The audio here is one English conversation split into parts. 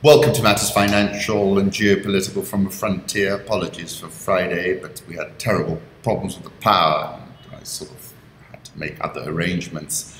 Welcome to Matters Financial and Geopolitical from a Frontier. Apologies for Friday, but we had terrible problems with the power and I sort of had to make other arrangements.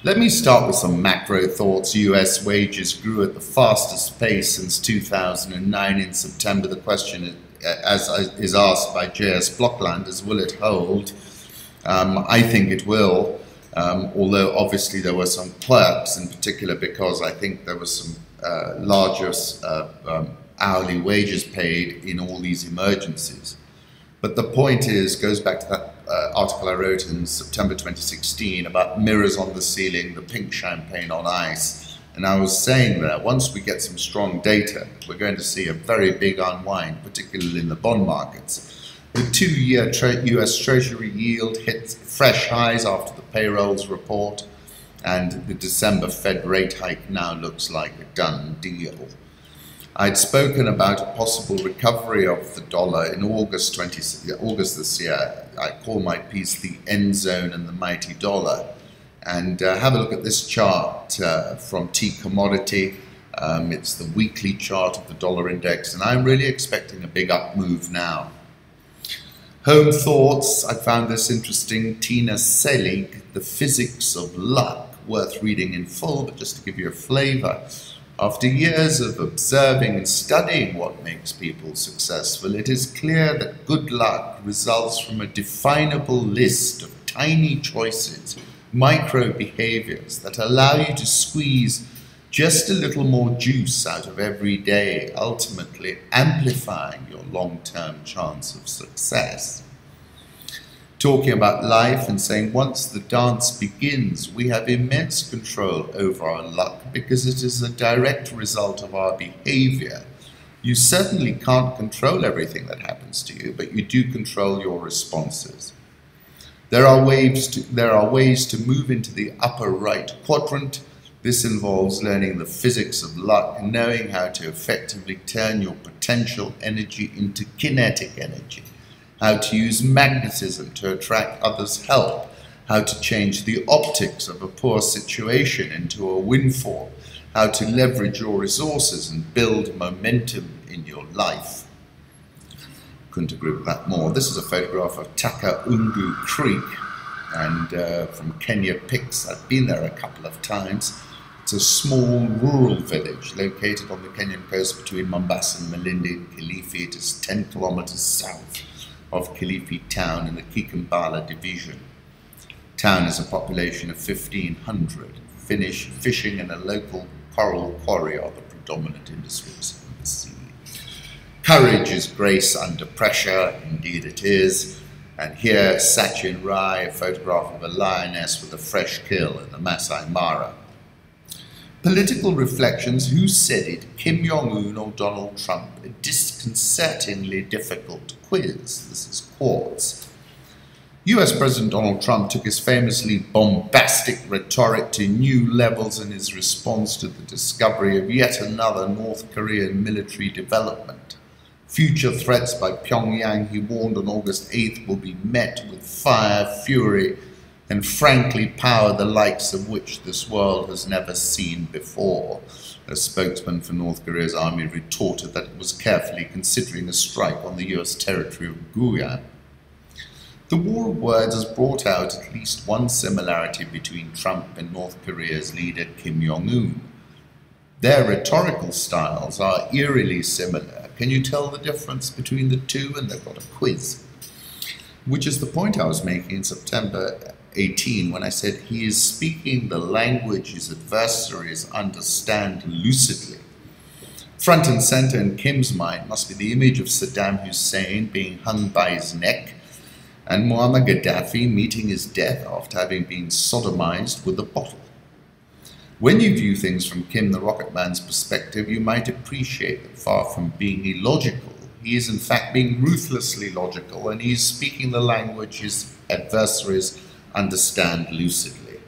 Let me start with some macro thoughts. US wages grew at the fastest pace since 2009 in September. The question as is asked by JS Blockland is, will it hold? I think it will, although obviously there were some quirks, in particular because I think there was some larger hourly wages paid in all these emergencies. But the point is, goes back to that article I wrote in September 2016 about mirrors on the ceiling, the pink champagne on ice. And I was saying that once we get some strong data, we're going to see a very big unwind, particularly in the bond markets. The 2-year US Treasury yield hit fresh highs after the payrolls report, and the December Fed rate hike now looks like a done deal. I'd spoken about a possible recovery of the dollar in August this year. I call my piece The End Zone and the Mighty Dollar. And have a look at this chart from T Commodity. It's the weekly chart of the dollar index, and I'm really expecting a big up move now. Home thoughts, I found this interesting. Tina Seelig, The Physics of Luck, worth reading in full, but just to give you a flavor. After years of observing and studying what makes people successful, it is clear that good luck results from a definable list of tiny choices, micro behaviors that allow you to squeeze just a little more juice out of every day, ultimately amplifying your long-term chance of success. Talking about life and saying once the dance begins, we have immense control over our luck because it is a direct result of our behavior. You certainly can't control everything that happens to you, but you do control your responses. There are ways to move into the upper right quadrant. This involves learning the physics of luck and knowing how to effectively turn your potential energy into kinetic energy, how to use magnetism to attract others' help, how to change the optics of a poor situation into a windfall, how to leverage your resources and build momentum in your life. Couldn't agree with that more. This is a photograph of Takaungu Creek and from Kenya Pics. I've been there a couple of times. It's a small rural village located on the Kenyan coast between Mombasa and Malindi and Kilifi. It is 10 kilometers south of Kilifi town in the Kikambala division. Town has a population of 1,500. Fishing and a local coral quarry are the predominant industries in the sea. Courage is grace under pressure, indeed it is. And here, Sachin Rai, a photograph of a lioness with a fresh kill in the Maasai Mara. Political reflections, who said it, Kim Jong-Un or Donald Trump? A disconcertingly difficult quiz. This is Quartz. US President Donald Trump took his famously bombastic rhetoric to new levels in his response to the discovery of yet another North Korean military development. Future threats by Pyongyang, he warned on August 8th, will be met with fire, fury, and frankly power the likes of which this world has never seen before. A spokesman for North Korea's army retorted that it was carefully considering a strike on the US territory of Guyana. The war of words has brought out at least one similarity between Trump and North Korea's leader Kim Jong-un. Their rhetorical styles are eerily similar. Can you tell the difference between the two? And they've got a quiz, which is the point I was making in September 18 when I said he is speaking the language his adversaries understand lucidly. Front and center in Kim's mind must be the image of Saddam Hussein being hung by his neck and Muammar Gaddafi meeting his death after having been sodomized with a bottle. When you view things from Kim the Rocket Man's perspective, you might appreciate that far from being illogical, he is in fact being ruthlessly logical, and he is speaking the language his adversaries understand lucidly.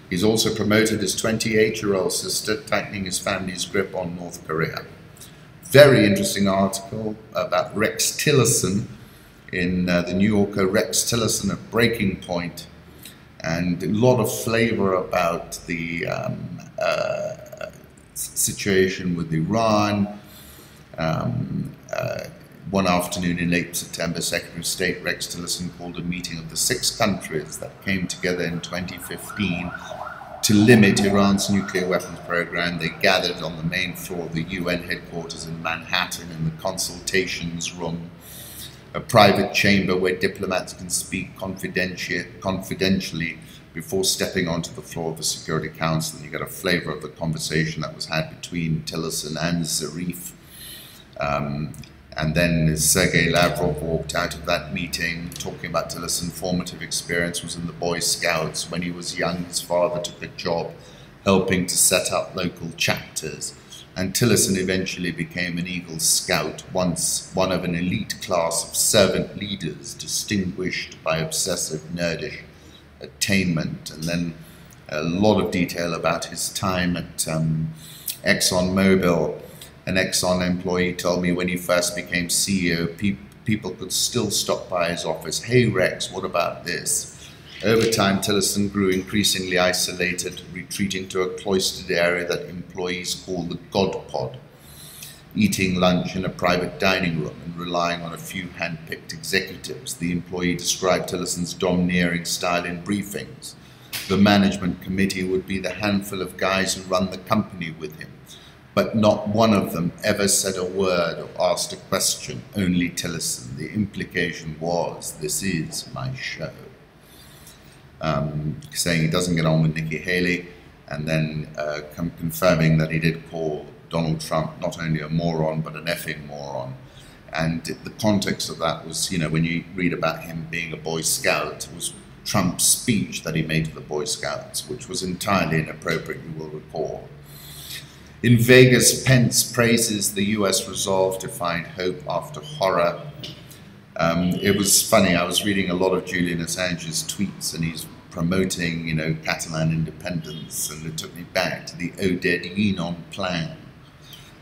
He's also promoted his 28-year-old sister, tightening his family's grip on North Korea. Very interesting article about Rex Tillerson in the New Yorker, Rex Tillerson at Breaking Point, and a lot of flavor about the situation with Iran. One afternoon in late September, Secretary of State Rex Tillerson called a meeting of the 6 countries that came together in 2015 to limit Iran's nuclear weapons program. They gathered on the main floor of the UN headquarters in Manhattan in the consultations room, a private chamber where diplomats can speak confidentially before stepping onto the floor of the Security Council. And you get a flavor of the conversation that was had between Tillerson and Zarif. And then Sergei Lavrov walked out of that meeting talking about Tillerson's formative experience was in the Boy Scouts. When he was young, his father took a job helping to set up local chapters. And Tillerson eventually became an Eagle Scout, once one of an elite class of servant leaders distinguished by obsessive nerdish attainment. And then a lot of detail about his time at ExxonMobil. An Exxon employee told me when he first became CEO, people could still stop by his office. Hey Rex, what about this? Over time, Tillerson grew increasingly isolated, retreating to a cloistered area that employees call the God Pod, eating lunch in a private dining room and relying on a few hand-picked executives. The employee described Tillerson's domineering style in briefings. The management committee would be the handful of guys who run the company with him, but not one of them ever said a word or asked a question, only Tillerson. The implication was, this is my show. Saying he doesn't get on with Nikki Haley, and then confirming that he did call Donald Trump not only a moron, but an effing moron. And the context of that was, you know, when you read about him being a Boy Scout, it was Trump's speech that he made to the Boy Scouts, which was entirely inappropriate, you will recall. In Vegas, Pence praises the US resolve to find hope after horror. It was funny, I was reading a lot of Julian Assange's tweets and he's promoting, you know, Catalan independence, and it took me back to the Oded Yinon plan.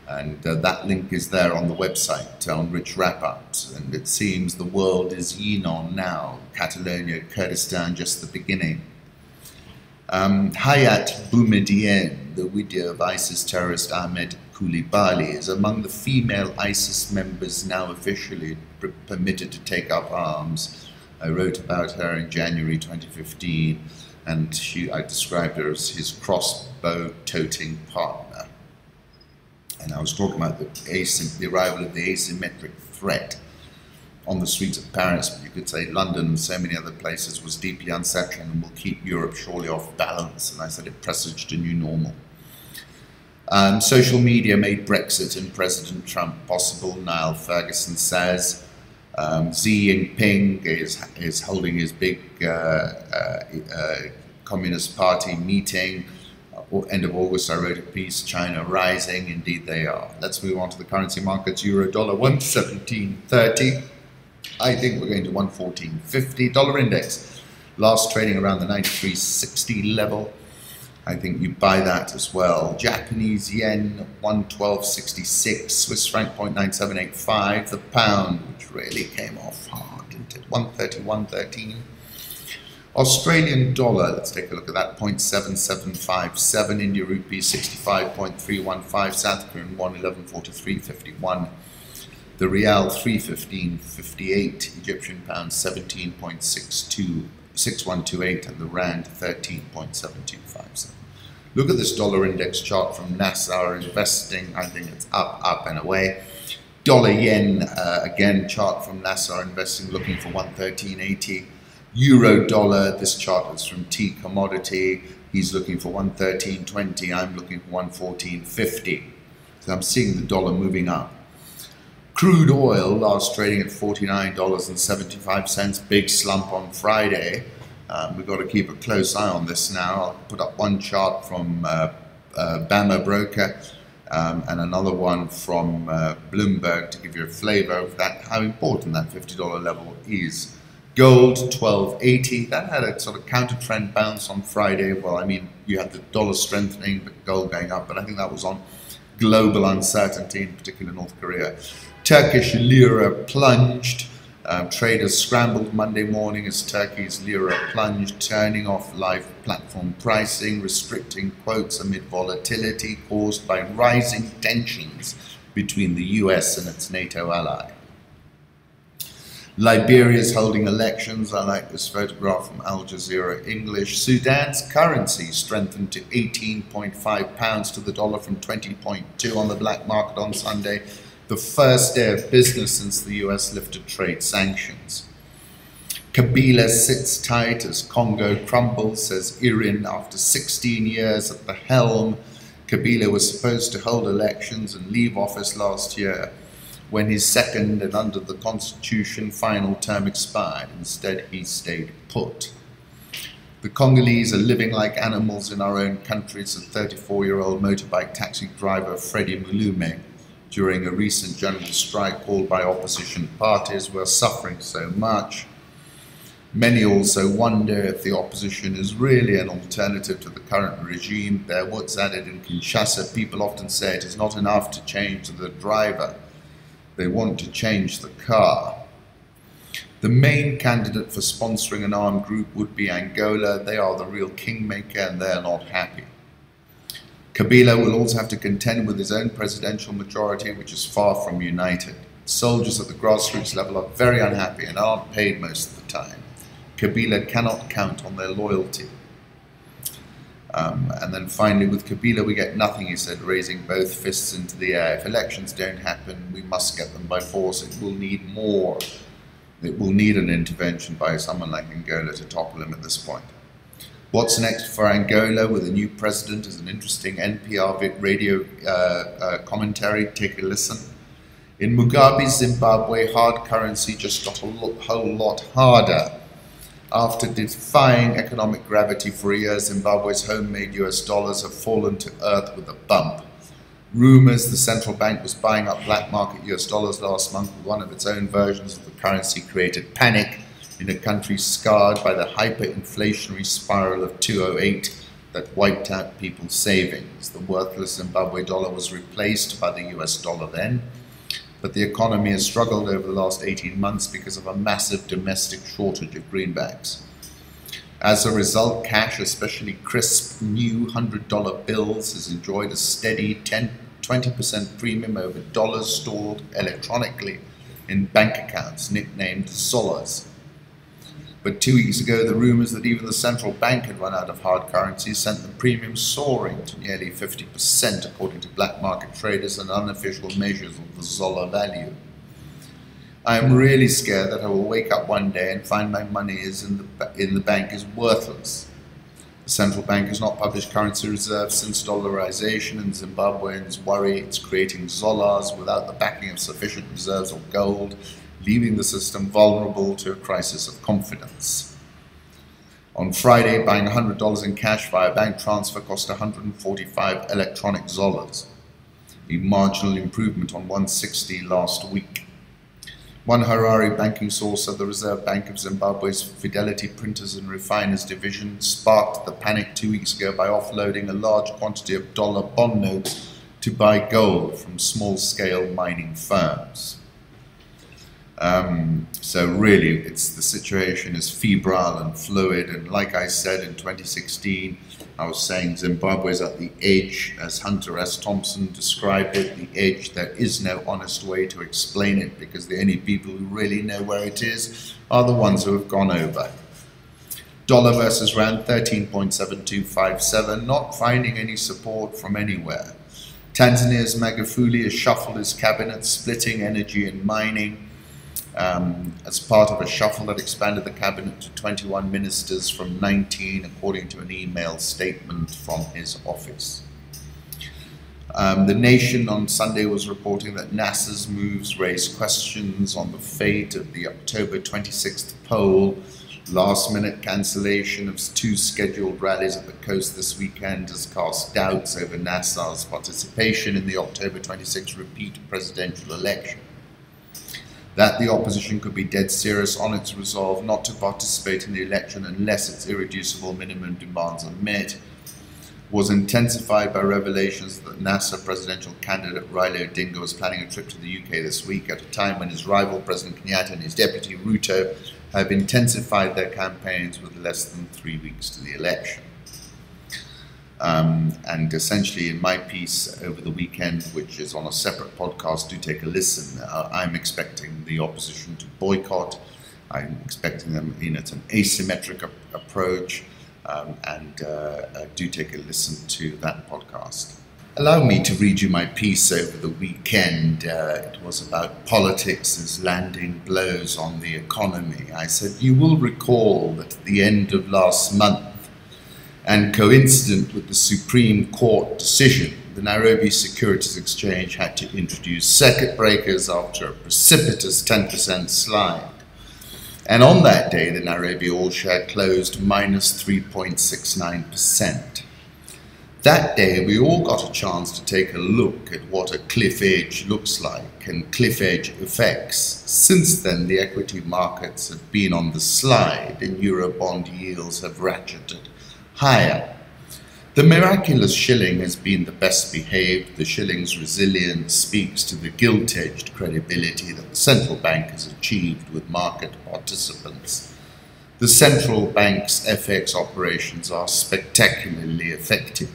And that link is there on the website on Rich Wrap-Ups, and it seems the world is Yinon now, Catalonia, Kurdistan just the beginning. Hayat Boumediene, the widow of ISIS terrorist Ahmed Koulibaly, is among the female ISIS members now officially permitted to take up arms. I wrote about her in January 2015, and I described her as his crossbow-toting partner. And I was talking about the arrival of the asymmetric threat on the streets of Paris, but you could say London and so many other places was deeply unsettling and will keep Europe surely off balance. And I said it presaged a new normal. Social media made Brexit and President Trump possible, Niall Ferguson says. Xi Jinping is holding his big Communist Party meeting. End of August, I wrote a piece, China rising. Indeed they are. Let's move on to the currency markets. Euro dollar 117.30. I think we're going to 114.50. Dollar index, last trading around the 93.60 level. I think you buy that as well. Japanese yen 112.66. Swiss franc 0.9785. The pound, which really came off hard, didn't it? 131.13. Australian dollar, let's take a look at that, 0.7757. India rupee 65.315. South Korean won 11.4351. The Rial 315.58, Egyptian pound 17.6128, and the Rand 13.7257. Look at this dollar index chart from Nassar Investing. I think it's up and away. Dollar yen, again, chart from Nassar Investing, looking for 113.80. Euro dollar, this chart is from T Commodity. He's looking for 113.20. I'm looking for 114.50. So I'm seeing the dollar moving up. Crude oil last trading at $49.75, big slump on Friday. We've got to keep a close eye on this now. I'll put up one chart from Bama Broker and another one from Bloomberg to give you a flavor of that, how important that $50 level is. Gold 1280, that had a sort of counter trend bounce on Friday. Well, I mean, you had the dollar strengthening, but gold going up, but I think that was on global uncertainty, in particular North Korea. Turkish lira plunged Traders scrambled Monday morning as Turkey's Lira plunged, turning off live platform pricing, restricting quotes amid volatility caused by rising tensions between the US and its NATO ally. Liberia is holding elections. I like this photograph from Al Jazeera English. Sudan's currency strengthened to 18.5 pounds to the dollar from 20.2 on the black market on Sunday, the first day of business since the US lifted trade sanctions. Kabila sits tight as Congo crumbles, says Irin. After 16 years at the helm, Kabila was supposed to hold elections and leave office last year when his second and under the constitution final term expired. Instead, he stayed put. The Congolese are living like animals in our own country, said 34-year-old motorbike taxi driver Freddie Mulume during a recent general strike called by opposition parties. We're suffering so much. Many also wonder if the opposition is really an alternative to the current regime. There, what's added in Kinshasa, people often say it is not enough to change the driver. They want to change the car. The main candidate for sponsoring an armed group would be Angola. They are the real kingmaker and they're not happy. Kabila will also have to contend with his own presidential majority, which is far from united. Soldiers at the grassroots level are very unhappy and aren't paid most of the time. Kabila cannot count on their loyalty. And then finally, with Kabila, we get nothing, he said, raising both fists into the air. If elections don't happen, we must get them by force. It will need more. It will need an intervention by someone like Angola to topple him at this point. What's next for Angola with a new president is an interesting NPR radio commentary. Take a listen. In Mugabe's Zimbabwe, hard currency just got a whole lot harder. After defying economic gravity for a year, Zimbabwe's homemade US dollars have fallen to earth with a bump. Rumours the central bank was buying up black market US dollars last month with one of its own versions of the currency created panic in a country scarred by the hyperinflationary spiral of 2008 that wiped out people's savings. The worthless Zimbabwe dollar was replaced by the US dollar then, but the economy has struggled over the last 18 months because of a massive domestic shortage of greenbacks. As a result, cash, especially crisp new $100 bills, has enjoyed a steady 20% premium over dollars stored electronically in bank accounts nicknamed Zollars. But 2 weeks ago, the rumours that even the central bank had run out of hard currency sent the premium soaring to nearly 50%, according to black market traders and unofficial measures of the Zolla value. I am really scared that I will wake up one day and find my money in the bank is worthless. The central bank has not published currency reserves since dollarization, and Zimbabweans worry it's creating Zollars without the backing of sufficient reserves of gold, leaving the system vulnerable to a crisis of confidence. On Friday, buying $100 in cash via bank transfer cost 145 electronic Zollars, a marginal improvement on 160 last week. One Harare banking source said the Reserve Bank of Zimbabwe's Fidelity Printers and Refiners Division sparked the panic 2 weeks ago by offloading a large quantity of dollar bond notes to buy gold from small-scale mining firms. So really, the situation is febrile and fluid, and like I said in 2016, I was saying Zimbabwe's at the edge, as Hunter S. Thompson described it, the edge. There is no honest way to explain it, because the only people who really know where it is are the ones who have gone over. Dollar versus rand 13.7257, not finding any support from anywhere. Tanzania's Magufuli has shuffled his cabinet, splitting energy and mining, as part of a shuffle that expanded the cabinet to 21 ministers from 19, according to an email statement from his office. The Nation on Sunday was reporting that NASA's moves raised questions on the fate of the October 26th poll. Last-minute cancellation of 2 scheduled rallies at the coast this weekend has cast doubts over NASA's participation in the October 26th repeat presidential election. That the opposition could be dead serious on its resolve not to participate in the election unless its irreducible minimum demands are met. was intensified by revelations that NASA presidential candidate Raila Odinga was planning a trip to the UK this week at a time when his rival President Kenyatta and his deputy Ruto have intensified their campaigns with less than 3 weeks to the election. And essentially in my piece over the weekend, which is on a separate podcast, do take a listen, I'm expecting the opposition to boycott. I'm expecting them, it's an asymmetric approach. Do take a listen to that podcast. Allow me to read you my piece over the weekend. It was about politics as landing blows on the economy. I said, you will recall that at the end of last month, and coincident with the Supreme Court decision, the Nairobi Securities Exchange had to introduce circuit breakers after a precipitous 10% slide. And on that day, the Nairobi all-share closed minus 3.69%. That day, we all got a chance to take a look at what a cliff edge looks like and cliff edge effects. Since then, the equity markets have been on the slide and Eurobond yields have ratcheted higher. The miraculous shilling has been the best behaved. The shilling's resilience speaks to the gilt-edged credibility that the central bank has achieved with market participants. The central bank's FX operations are spectacularly effective.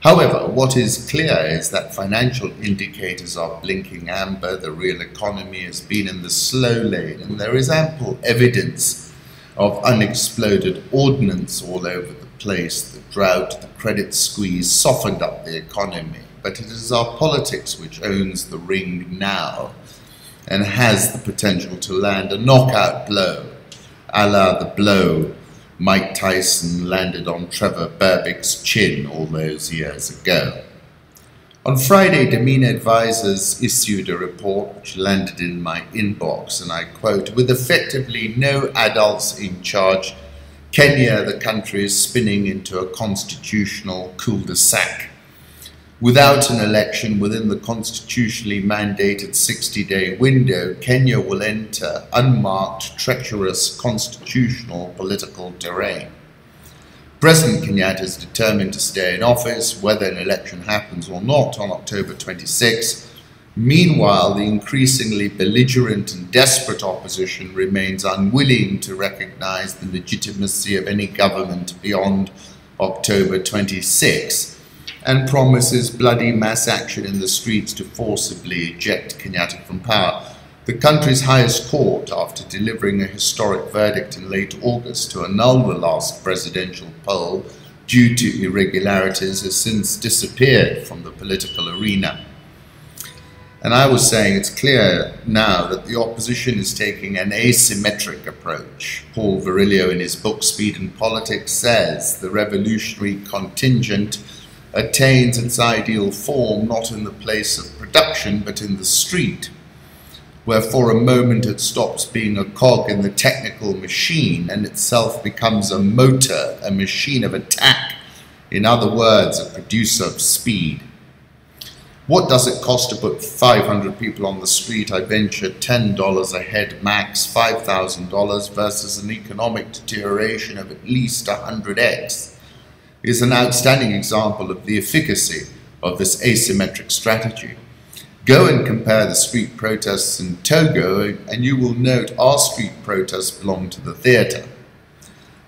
However, what is clear is that financial indicators are blinking amber, the real economy has been in the slow lane, and there is ample evidence of unexploded ordnance all over the place. The drought, the credit squeeze softened up the economy, but it is our politics which owns the ring now and has the potential to land a knockout blow, a la the blow Mike Tyson landed on Trevor Berbick's chin all those years ago. On Friday, Demeanor Advisors issued a report which landed in my inbox, and I quote, "With effectively no adults in charge, Kenya, the country, is spinning into a constitutional cul-de-sac. Without an election within the constitutionally mandated 60-day window, Kenya will enter unmarked, treacherous constitutional political terrain. President Kenyatta is determined to stay in office, whether an election happens or not on October 26. Meanwhile, the increasingly belligerent and desperate opposition remains unwilling to recognize the legitimacy of any government beyond October 26 and promises bloody mass action in the streets to forcibly eject Kenyatta from power. The country's highest court, after delivering a historic verdict in late August to annul the last presidential poll due to irregularities, has since disappeared from the political arena. And I was saying it's clear now that the opposition is taking an asymmetric approach. Paul Virilio, in his book Speed and Politics, says the revolutionary contingent attains its ideal form not in the place of production but in the street, where for a moment it stops being a cog in the technical machine and itself becomes a motor, a machine of attack, in other words, a producer of speed. What does it cost to put 500 people on the street? I venture $10 a head max, $5,000 versus an economic deterioration of at least 100x. Is an outstanding example of the efficacy of this asymmetric strategy. Go and compare the street protests in Togo and you will note our street protests belong to the theatre.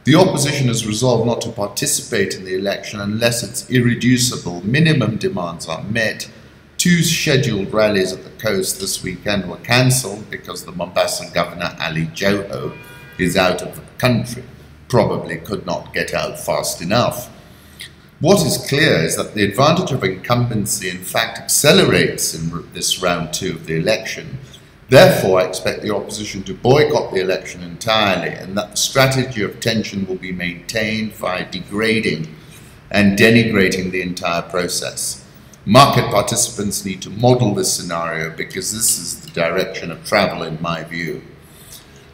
The opposition has resolved not to participate in the election unless its irreducible minimum demands are met. 2 scheduled rallies at the coast this weekend were cancelled because the Mombasa governor Ali Joho is out of the country, probably could not get out fast enough. What is clear is that the advantage of incumbency in fact accelerates in this round 2 of the election. Therefore, I expect the opposition to boycott the election entirely and that the strategy of tension will be maintained via degrading and denigrating the entire process. Market participants need to model this scenario because this is the direction of travel in my view.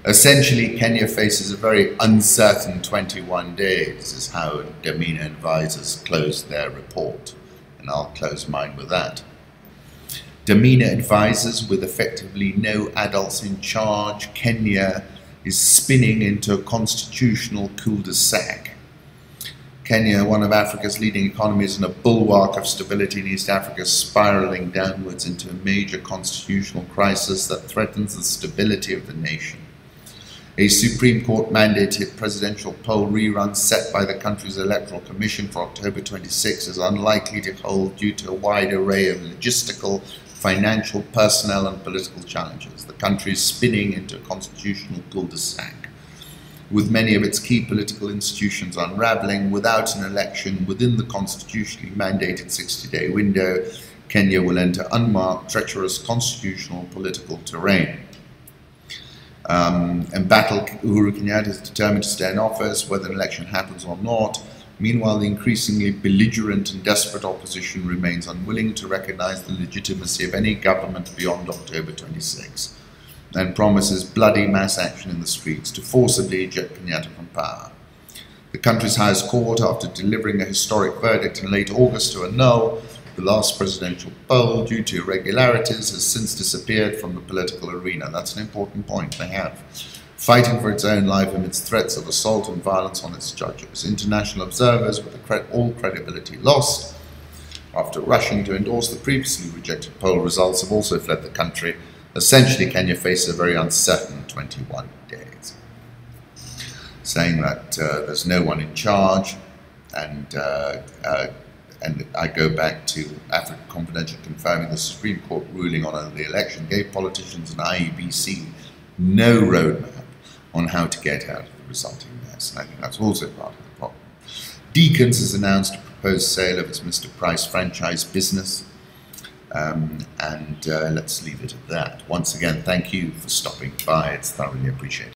Essentially, Kenya faces a very uncertain 21 days, is how Demeanor Advisors closed their report, and I'll close mine with that. Demeanor Advisors, with effectively no adults in charge, Kenya is spinning into a constitutional cul-de-sac. Kenya, one of Africa's leading economies and a bulwark of stability in East Africa, is spiraling downwards into a major constitutional crisis that threatens the stability of the nation. A Supreme Court mandated presidential poll rerun set by the country's Electoral Commission for October 26 is unlikely to hold due to a wide array of logistical, financial, personnel and political challenges. The country is spinning into a constitutional cul-de-sac, with many of its key political institutions unraveling. Without an election within the constitutionally mandated 60-day window, Kenya will enter unmarked, treacherous constitutional political terrain. Embattled Uhuru Kenyatta is determined to stay in office, whether an election happens or not. Meanwhile, the increasingly belligerent and desperate opposition remains unwilling to recognize the legitimacy of any government beyond October 26, and promises bloody mass action in the streets to forcibly eject Kenyatta from power. The country's highest court, after delivering a historic verdict in late August to annul the last presidential poll due to irregularities, has since disappeared from the political arena. That's an important point they have. Fighting for its own life amidst threats of assault and violence on its judges. International observers, with all credibility lost, after rushing to endorse the previously rejected poll results, have also fled the country. Essentially, Kenya faces a very uncertain 21 days, saying that there's no one in charge, and I go back to Africa Confidential confirming the Supreme Court ruling on the election gave politicians and IEBC no roadmap on how to get out of the resulting mess, and I think that's also part of the problem. Deacons has announced a proposed sale of its Mr. Price franchise business, and let's leave it at that. Once again, thank you for stopping by. It's thoroughly appreciated.